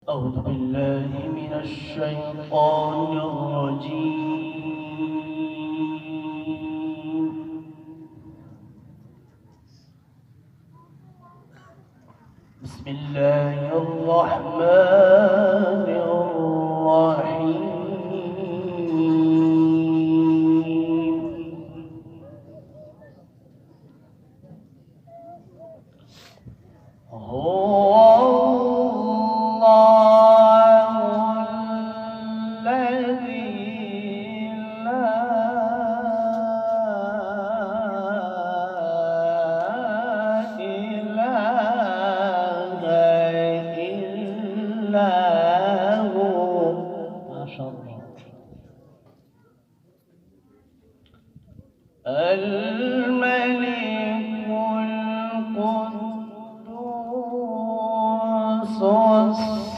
أعوذ بالله من الشيطان الرجيم. بسم الله الرحمن الرحيم. هو الله الذي لا إله إلا هو. ما شاء الله. الملك القدوس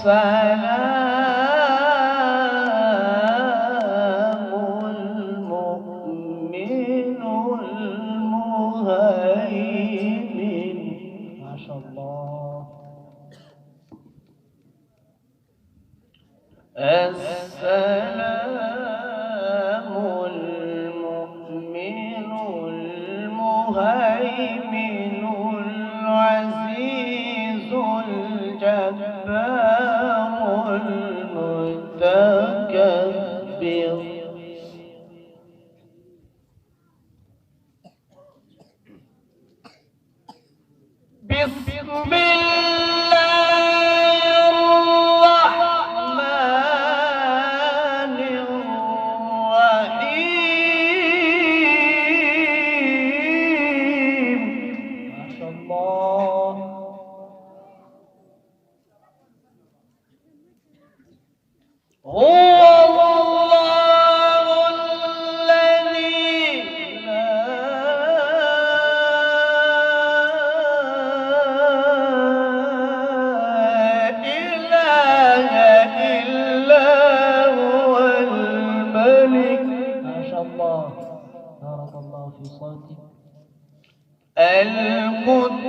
السلام المؤمن المهيمن. ما شاء الله. السلام المؤمن المهيمن العزيز الجبار المتكبر. بسم الله الرحمن الرحيم. ما شاء الله. هو الله الذي لا إله إلا هو الملك. ما شاء الله. بارك الله في صوتك. القدوس.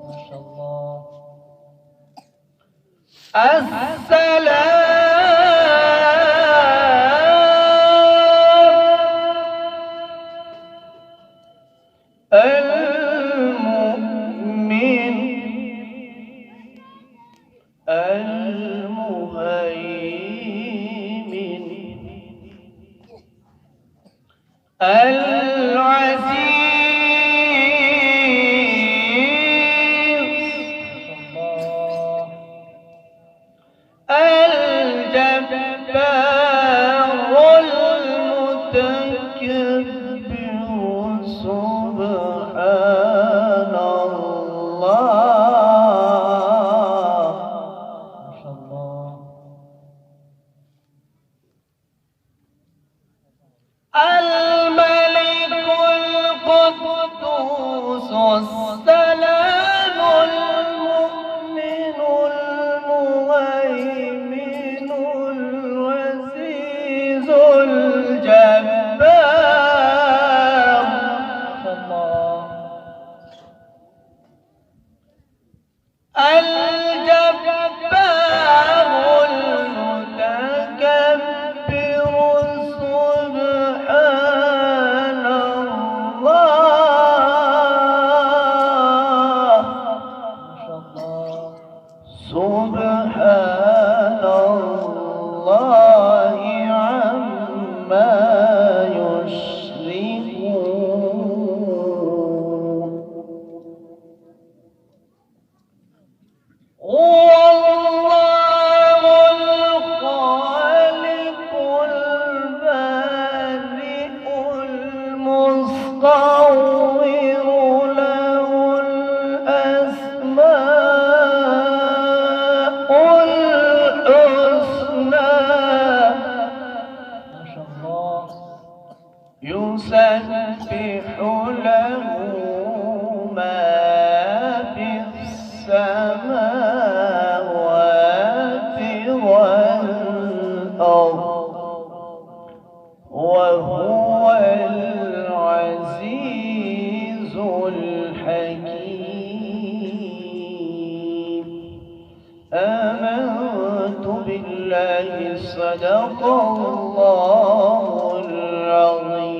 ما شاء الله. السلام المؤمن المهيمن آمنت بالله صدق الله العظيم.